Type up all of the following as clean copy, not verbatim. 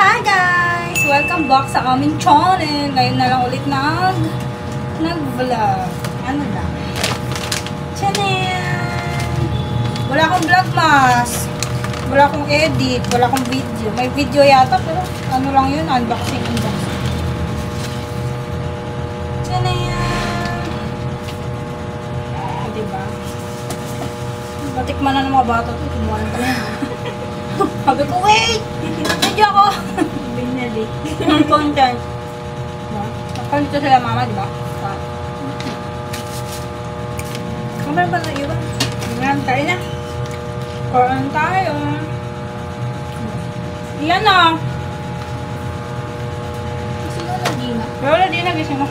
Hi guys! Welcome back sa aming channel. Ngayon na lang ulit nag-vlog. Ano lang? Channel! Wala akong vlogmas. Wala akong edit. Wala akong video. May video yata pero ano lang yun? Unboxing. Channel! Diba? Batikman na ng mga bata ito. Kumuha na tayo. Sabi ko, wait! Video ako! Binali. Content. Nakalito sila mama, di ba? Kamar ba na iwan? Iwan tayo na. Koran tayo. Iyan na. Kasi wala di na. Wala di na, gising mo.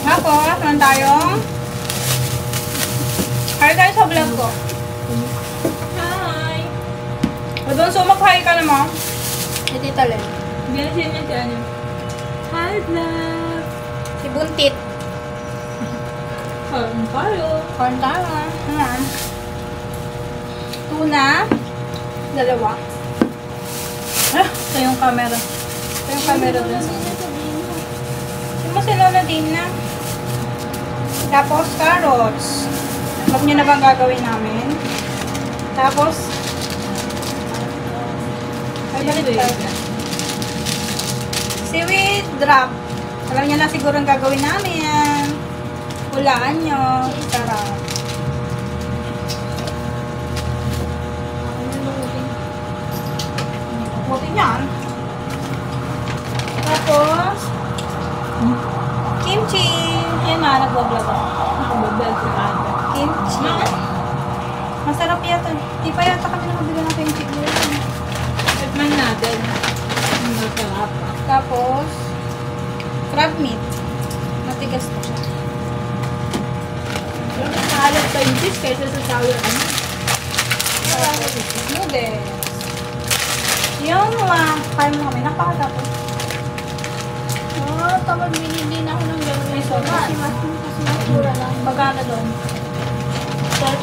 Tapos, naman tayo. Kaya tayo sa vlog ko. Hi! O doon, so mag-hi ka naman. Si Tita Len. Ganyan niya si ano. Hi, vlog! Si Buntit. Kain tayo. Corn tayo. Ayan. Tuna. Dalawa. Ito yung camera. Ito yung camera dun sa... Yung masinona din na. Tapos, carrots. Alam nyo na bang gagawin namin? Tapos, ay, balik tayo. Seaweed drop. Alam niyo na siguro ang gagawin namin. Hulaan nyo. Sarap. Buti yan. Tapos, kimchi. Yan na, nagbablog ako. Nakabablog sa kanta. Kimchi. Masarap yata. Di pa yata kami nakabili ng kimchi. Tikman natin. Masarap. Tapos, crab meat. Matigas pa siya. Pero mas mahalap pa yung fish kaysa sa sour ano. Noodles. Yung mga kain mo kami, napakatapos. Oh, kapag binili na ako ng gawin. May soda. Kasi mas mura lang. Magkano doon?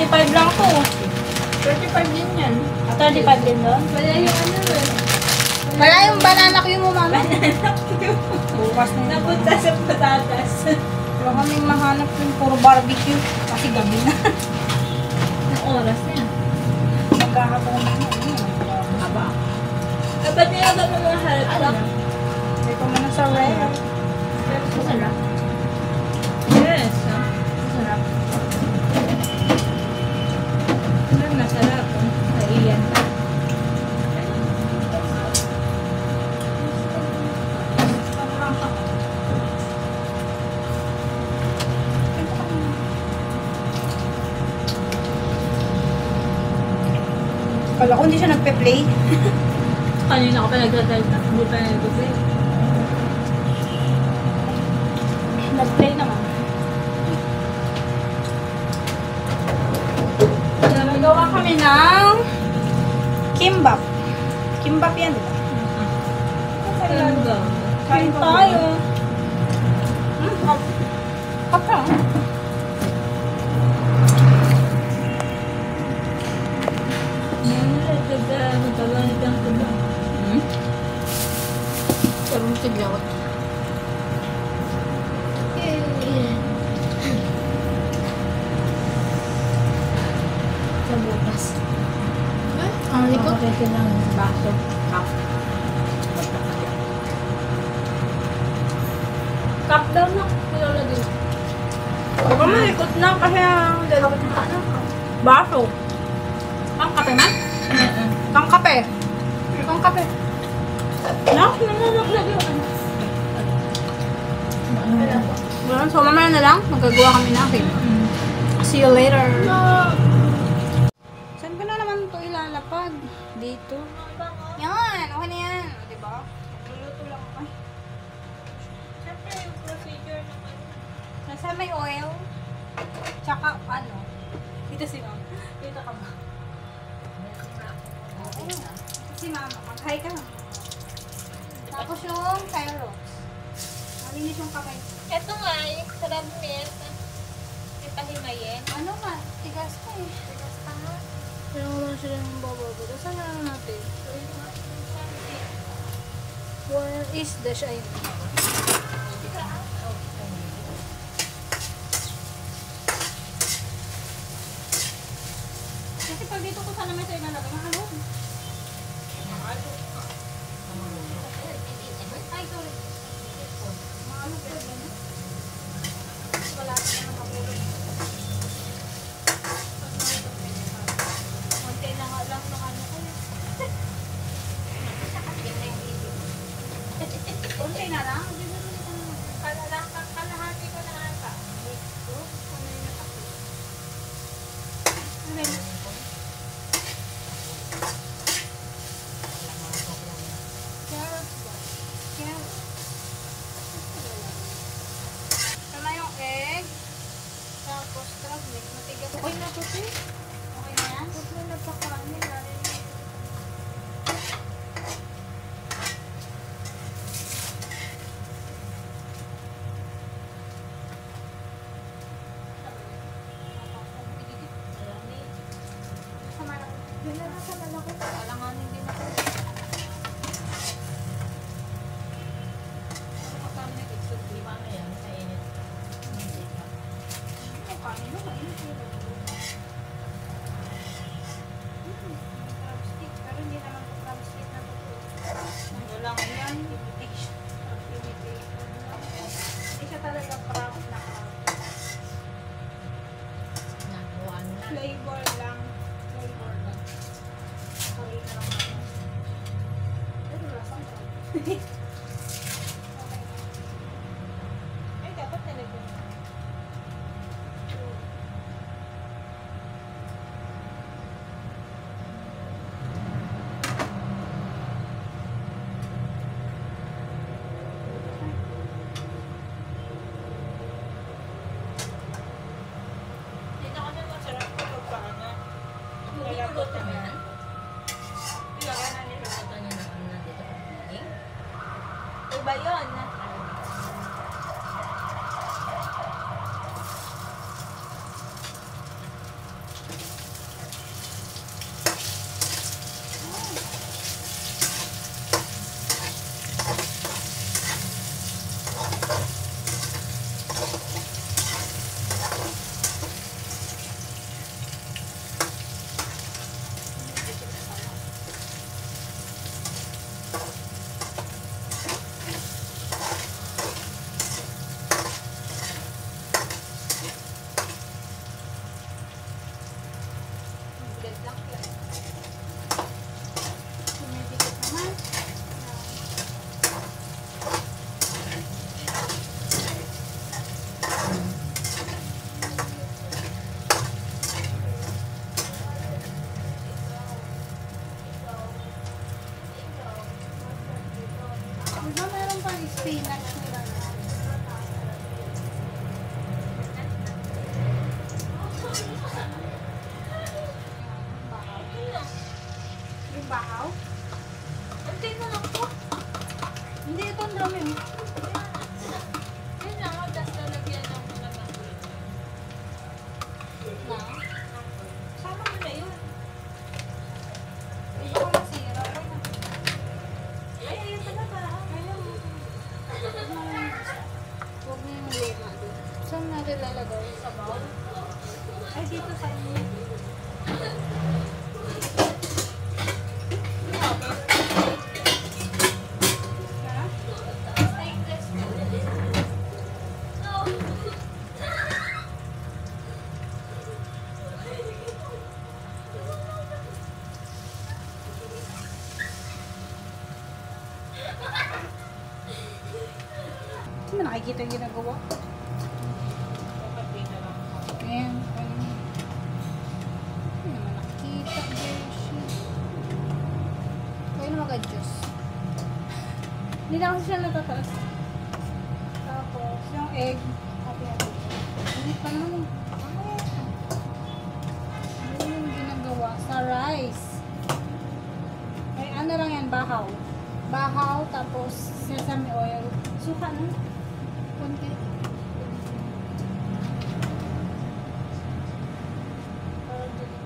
35 lang to. 35 din yan. 35 din doon? Wala yung ano eh. Wala yung banana queue mo, mama. Bukas na yun. Napunta sa patatas. Wala kaming mahanap yung puro barbecue. Kasi gabi na. Ang oras na yan. Magkakataon na yun. Aba. Ba't nilagay mo mga halap lang? Ito mo na sa ref. Masarap. Yes. Masarap. Masarap. Naiyan ka. Kala ko hindi siya nagpe-play. Kanina ko pa nagdadalta. Hindi pa nag-play. Nag-play naman. Nagawa kami ng kimbap. Kimbap yan, di ba? Talaga. Kain tayo. Kap lang. Magkaganit ang tuba. Sarong tigyawat. Sa bukas. Ang likod? Ito ng baso. Cup. Cup daw na. Nilalagay. Huwag ka malikot na kasi ang dalawat na baso. Ang kape na? Ang kape. Ang kape. Nananaglagay yung ano. So, mamaya na lang. Magagawa kami na. Okay. See you later. Saan ko na naman ito ilalapag? Dito. Yan. Okay na yan. Diba? Luluto lang ako. Siyempre yung procedure naman. Nasa may oil. Tsaka ano. Dito si mama. Dito ka ba? Oo. Si mama. Mag-hi ka lang. Tapos yung carrots. Malinis yung kamay. Ito nga, yung crab meat. Ipahimayin. Ano ka? Tigas ka eh. Tigas pa nga. Kaya naman sila yung bababa. Saan na natin? Isda siya yun. Kasi pag dito ko sana may sa'yo nalagay, mahalog. Ay, sorry. Mahalog pa yun. Wala ka na makapulog. Konti na nga lang ng ano ko. Konti na lang? Kalahati ko na ata. Ito, ano yung nakapit? Ano yun? Carrots ba? Carrots. Ito na yung egg. Tapos crab meat. Matigas. Okay na po siya. Okay na yan? Huwag mo na pa kanin. Yun na nasa malaki. Alanganin din ako. Ano ka kami nag-exod? Lima na yan sa init. Ano kami no? Mainit yun. Crab stick. Pero hindi naman po crab stick na ito. Ano lang yan? Imitation. Imitation lang. Hindi siya talaga crab na crab. Flavor lang. Flavor lang. Sorry na lang ako. Pero lasang ko. Okay na. Ay, dapat nalagyan. Dito kami masarap ko pagpaano. Nilabot naman. Ilaga na nila. Ito niya na ano nandito pa piling. Iba yun. Bigat lang yan. Sumidikit naman. Diba meron pang spinach nila na? Yung bahaw? Unti na lang po. Hindi, ito ang dami. Yun lang. Tapos lalagyan ng mga bagoy. Na? Sama mo na yun. Hindi ko masira. Ay, ayun talaga. Ayaw. Huwag na yung luma doon. Saan natin lalagay? Sa bowl. Ay, dito sa inyo. Ha? Stainless na. Hindi mo nakikita yung ginagawa? Ayan. Hindi naman nakikita. Beshi. Kaya naman ka-Diyos. Hindi na kasi siya natataas. Tapos, yung egg. Hati-hati. Hindi pa naman. Ano yung ginagawa? Sa rice. Ay, ano lang yan? Bahaw. Bahaw, tapos sesame oil. Suka na. Kunti. Parang dito.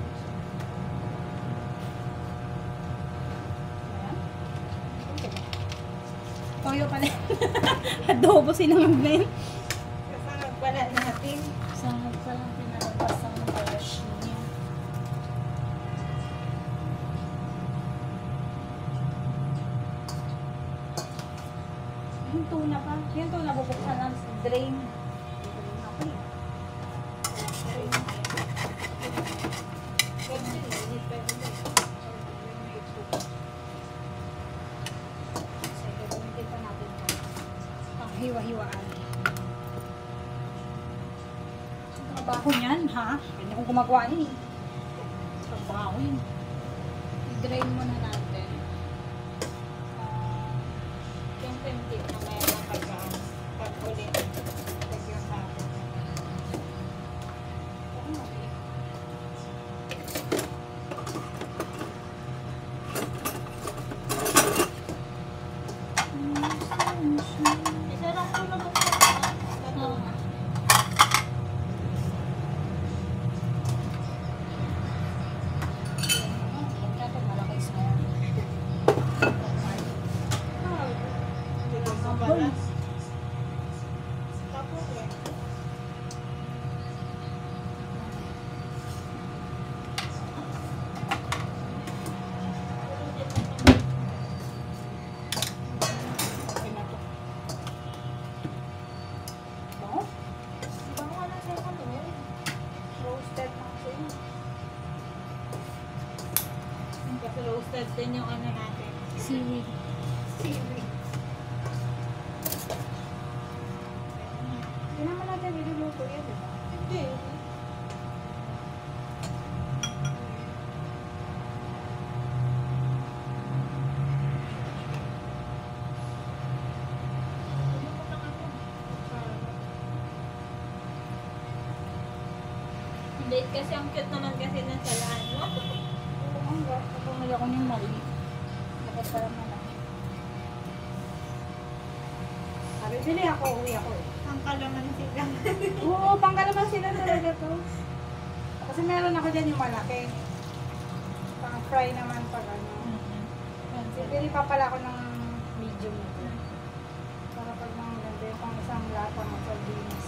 Ayan. Okay ba? Toyo pala. Adobo sinangag na yun. Kasama pala natin. Sangag pa lang pinalabas ang brush niya. Yung tuna pa. Yung tuna bubuksan ng drain. Drain ako eh. Drain. Sige, gamitin pa natin ito. Pang hiwa-hiwaan. Ang trabaho niyan, ha? Kanya kong gumagawa niyan eh. Trabaho yun. I-drain muna natin. Yung penti na mayroon pag ulit. Pag yung hapon. Isa lang po na buksan. Oo. Ito malaki sa Tapos eh. okay na to. Bango? Diba nga lang siya kami eh. Roasted na kasi yun. Kasi roasted din yung ano natin. Seaweed. Seaweed. Hindi naman natin iluluto yan, di ba? Hindi. Hindi, kasi ang cute naman kasi ng salaan mo. Oo, ang gap. Kapumali ako ng mali. Dapat pala malaki. Sabi, bili ako, uwi ako eh. Ang kalamansi lang. Oo, pangkalaman sila talaga to. Kasi meron ako dyan yung malaki. Pang fry naman pag ano. Bili pa pala ako ng medium na to. Para pag mga ganda yung pang isang lata ng sardinas.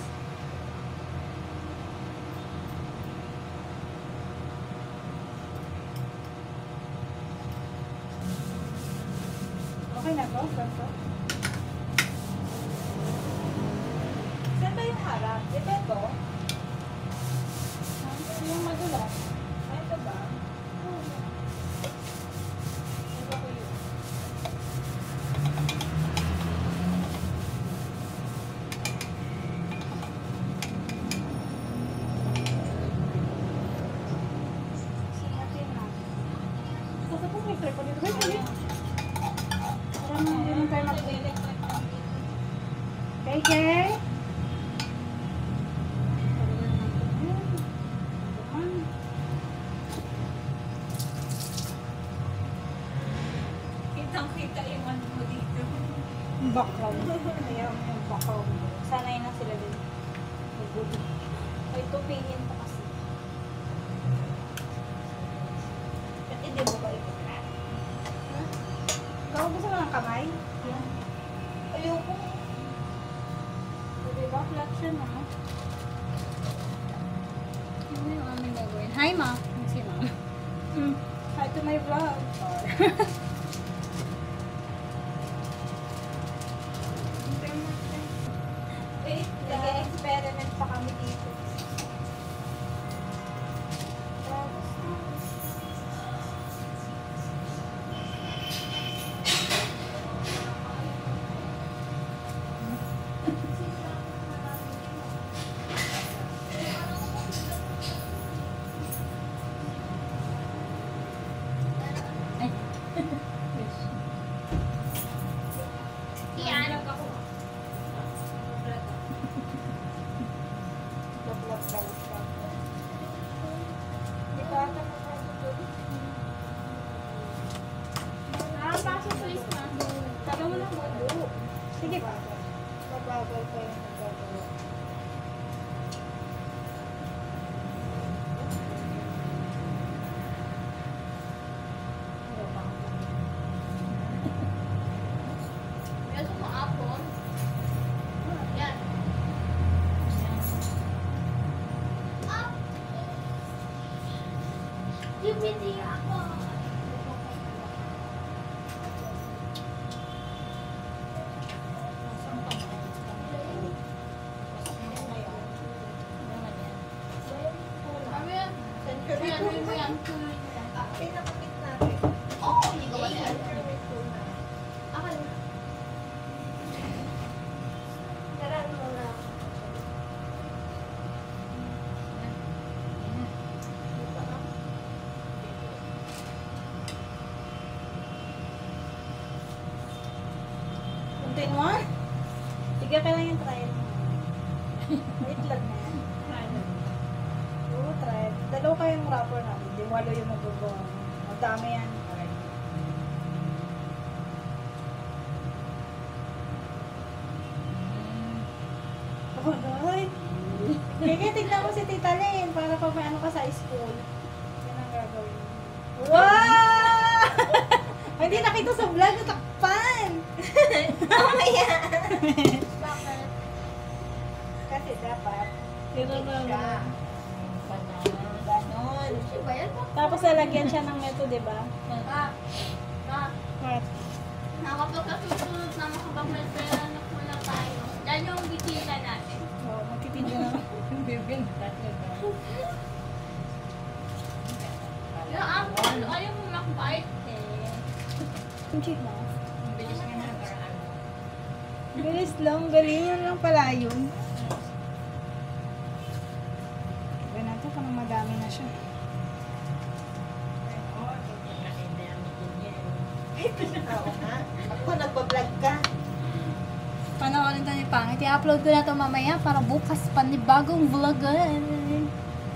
Okay na to? Ganito? Saan ba yung harap? Ito ito? Yung madulas. Ay, ito ba? Ito ko yun. Sinatin na. Kasi po may trip dito. Wait, wait. Parang hindi naman tayo mag-edit. KK? Kitang-kita yung ano mo dito. Background. Ayaw mo yung background. Sanay na sila din. Magulo. Ay, tupingin pa kasi. Ba't hindi mo ba ito? Ikaw gusto mo ng kamay? Ayoko. O diba? Flat siya na. Ano yung aming gagawin? Hi, Ma. Si Ma. Hi to my vlog. Wait, nag-experiment pa kami dito. Iyan. Di ba ata makakatulog? Paso please na. Taga mo lang mo. Sige pa. Mabagal pa yung nagagawa. Medyo Hindi ako. Ano yan? Century mo yan. Pinakapit natin. Oo, hindi ko ba yan? Akala. Tara muna. Kuntiin mo? Sige ka lang yung trial mo. Wait lang na yan. Oo, trial. Dalawa kayong wrapper natin. Di walo yung magagawa. Madami yan. Oh, doy. Sige, tignan mo si Tita Lynn para pa may ano ka sa school. Yan ang gagawin mo. Wow! Hindi nakita sa vlog, natakpan! Mamaya. Bakit? Kasi dapat. Dito na Siya. Ganon. Ano ba yan? Tapos lalagyan siya ng neto, di ba? What? Kapag kasusunod na makapagpapera na muna tayo. Yan yung bisita natin. Oh, magtitidyo na. Yung ako, ayaw mo makbait eh. Check na. Bilis nga na nakaraan. Bilis lang, galingan lang pala yun. Gawin natin kung madami na siya. Oo nga. Ako nagbablog ka. Panoorin to ni Pangit. I-upload ko na to mamaya para bukas panibagong vlogan.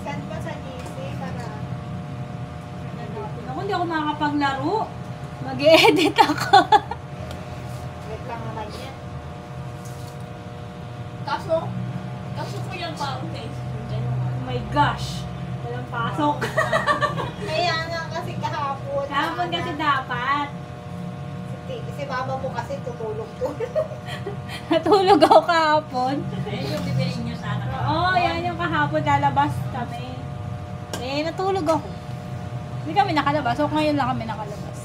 Saan pa sa GC para Ako, hindi ako makakapaglaro. Mag-e-edit ako. wait lang naman yan. Kaso ko yung baong face. Oh my gosh. Walang pasok. Kaya nga kasi kahapon. Kahapon kasi dapat. Si mama mo kasi tutulog to. Natulog ako kahapon. Ayun yung bibili niyo sa akin. Oo, yan yung kahapon lalabas kami. Eh, natulog ako. Hindi kami nakalabas. So, ngayon lang kami nakalabas.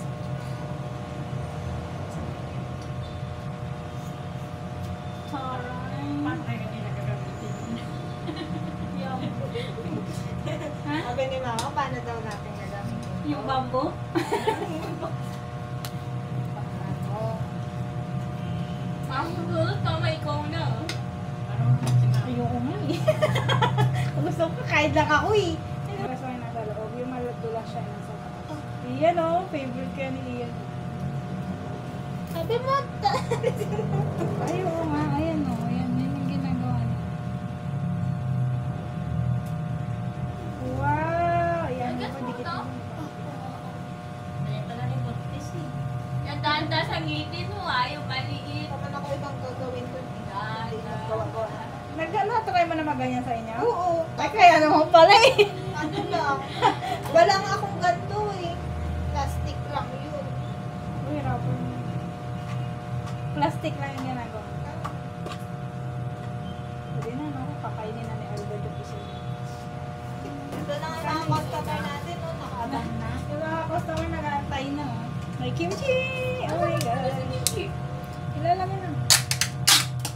Paano kayo hindi nagagamitin? Ha? Sabi ni mama, paano daw natin gagamitin? Yung bamboo? Ano? Ang susunod, tama ikaw na. Parang si Mama. Ayoko nga eh. Gusto ko kahit lang ako eh. Gusto ko nasa loob. Yung maladula siya nasa labas. Iyan o. Favorite ka ni Ian. Sabi mo, Ay, oo nga. Ayan o. Ayan. Yan yung ginagawa niya. Wow! Ayan. Agas mo Dikit to? mo. Kaya pala ni Buntis eh. Yung danda sa ngipin mo, yung maliit. naman ako ibang gagawin to. Hindi nagawa-gawa. Nag-try mo na maganyan sa inyo? Oo. Ay, kaya naman pala eh. Ano lang. Wala nga akong ganito eh. Plastic lang yun. Uy, rapper mo. Plastic lang yung ginagawa. Pwede na, no? Kakainin na ni Alberto Pisillo. Ito na nga mga customer natin, no? Nakaabang na. Yung mga customer nag-aantay na, oh. May kimchi! Oh my God! Ilalagay na.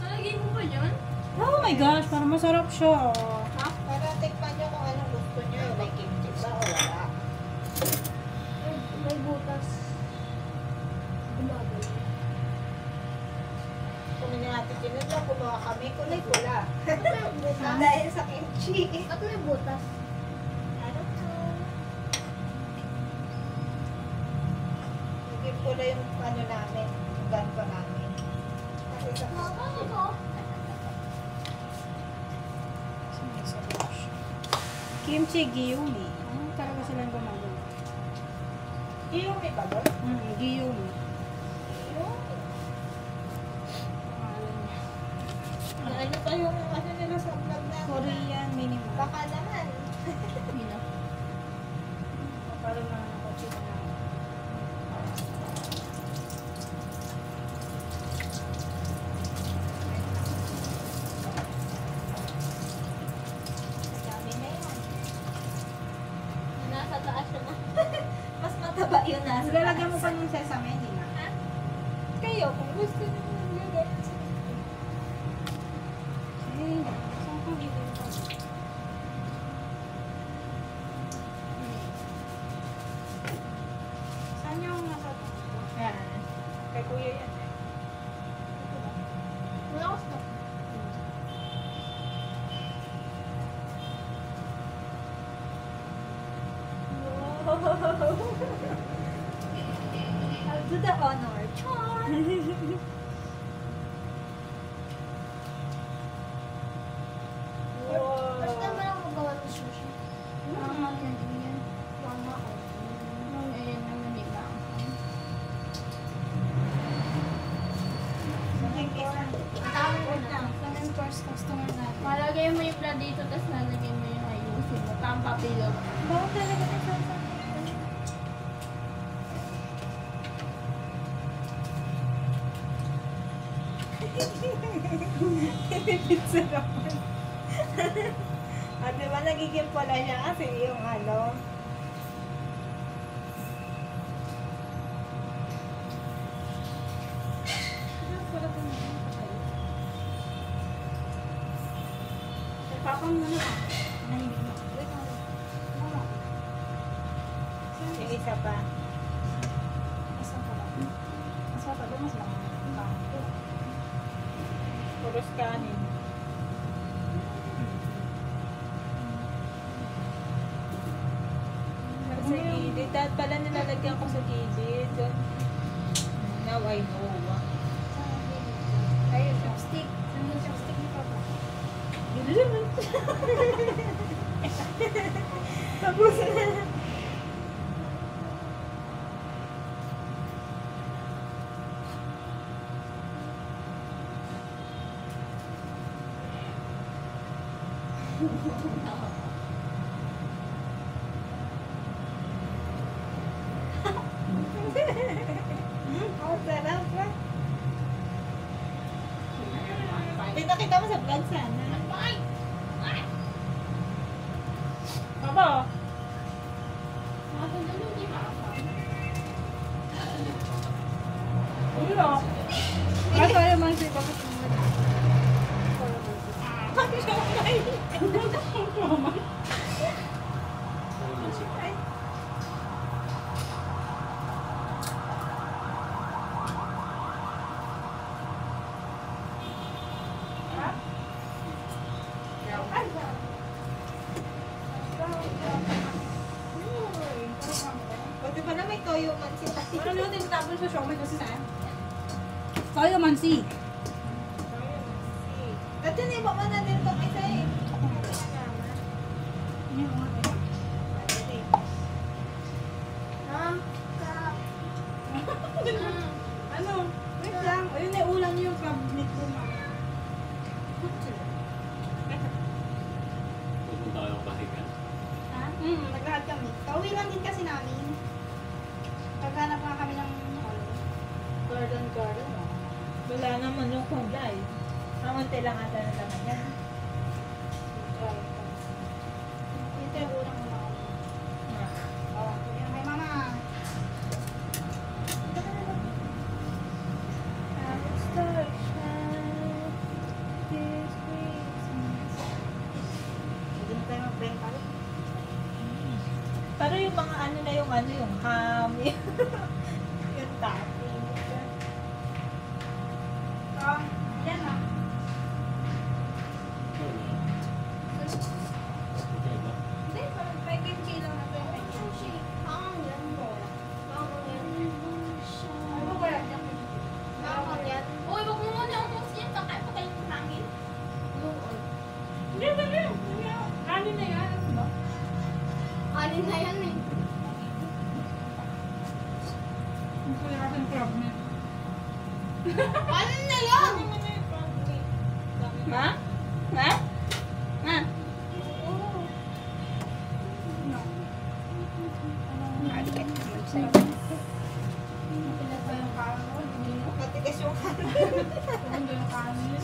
Nalagay mo ba yun? Oh my gosh, parang masarap siya, oh. Ha? Para tikman nyo kung anong gusto nyo. Yung may kimchi ba o wala. May butas. Kung hindi natin tinunod, gumawa kami kulay pula. Dahil sa kimchi. At may butas. Ano to? Naging pula yung ano namin. Yung ganito namin. Kasi sa Kimchi Giyumi. Ano talaga silang gumagawa? Iyumi ba doon? Giyumi. Pangalan niya. Ano pa yung ano nila sa vlog namin? Korean minimum. Baka naman. Mino. Parang mga nakachita na. Dami na yan. Nasa taas na. Pineapple yung sesame, hindi na. Kayo, kung gusto nyo maglagay sa Eh, saan kong dito ito? Saan yung nakatawa? Yan. Kay kuya yan eh. Wala ko stop. I'll do the honor. Char! First time ba lang magawa ng sushi? Mama, hindi yan. Mama ko. Ayan naman, di ba? Tama ko na. Kami yung first customer natin. Malagay mo yung plat dito, tapos lalagay mo yung ayusin mo. Parang papilo. Bakit talaga ito sa Pizza naman. Di ba nagiging pala siya kasi yung ano. Papang muna ka. Nahibig mo. Wait, mama. Yung isa pa. Mas matagal. Mas matagal, mas matagal. Puros kanin. Sa gilid. Dahil pala nilalagyan ko sa gilid. Now I know. Ayun, chopstick. Saan yung chopstick ni Papa? Tapos na. Ang sarap ba? Kita mo sa vlog sana. Papa. Ako dun yung di Papa. Ulo. Ako naman si Papa tumulad. Buti pala may toyo man sila. Ano yung tinatapon sa siomay kasi saan? Toyo mansi. Dati na iba man natin itong isa eh. Ano yung mga tayo? Ano? Wait lang. Ayun na ulam niyo yung crab meat ko mama. Pupunta kayo pahigan. Ha? Naglakad kami. Pauwi lang din kasi namin. Paghanap nga kami ng garden. Wala naman yung kulay. Kamunti lang ata na naman yan. Ito yung ulam mo ako. Oh, yan kay mama. Hindi na tayo mag-benta rin. Pero yung mga yung ham, yung topping. Oh, yan ah. Okay ba? Hindi, parang may kimchi lang na tayo. Sushi. Pangang yan mo. Pangang yan. Ano ba yan? Pangang yan. Uy, wag mo muna ang toast yan. Kakain pa tayo ng hangin. Yung oil. Hindi. Ano na yan? Ano ba? Alin na yan eh. Ang kuya kasi ng crab meat. Alin na yan? Ha? Ha? Ha? No. Pilat ba yung kain mo? Hindi mo? Matigas yung kanin. Hindi yung kain.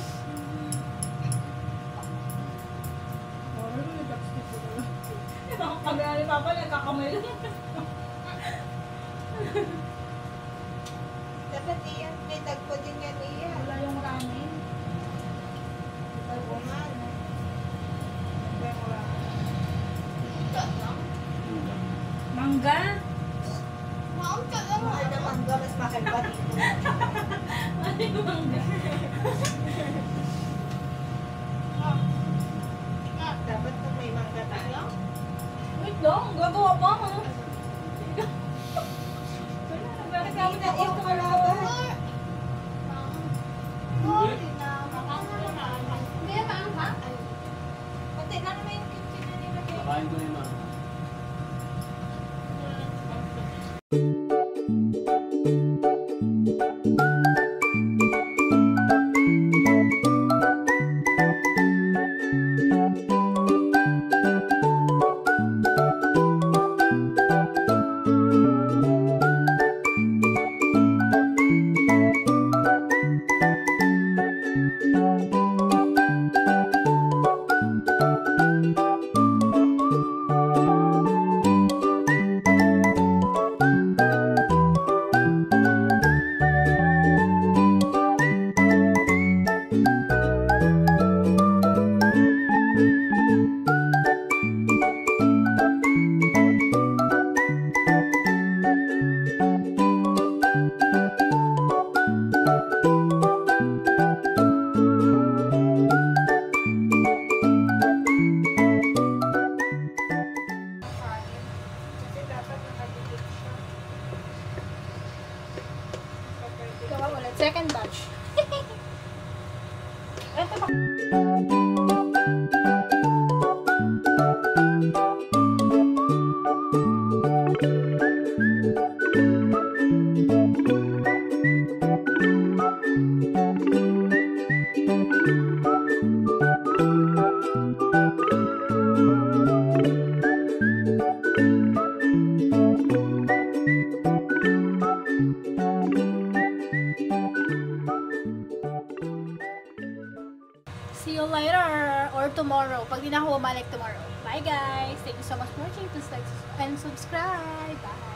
Wala na may chopstick ko na. Pag ni Papa, nagkakamay lang. iyan. May tagpo din yan iyan. Wala yung ramen. Oo nga, no? Tagpo yung ramen. Mangga. Mahal na mangga, mas mahal pa dito. Ano yung mangga? Dapat kung may mangga tayo. Wait lang, gagawa pa ha. Nagkawin na yung kumalaban. Pati na naman yung kitchen na nilagay. Nakain ko na yung mga. Kasi dapat nakadikit siya. Gawa ulit. Second batch. Ito pa. See you later or tomorrow. Pag di na ako bumalik tomorrow. Bye guys. Thank you so much for watching. Please like and subscribe. Bye.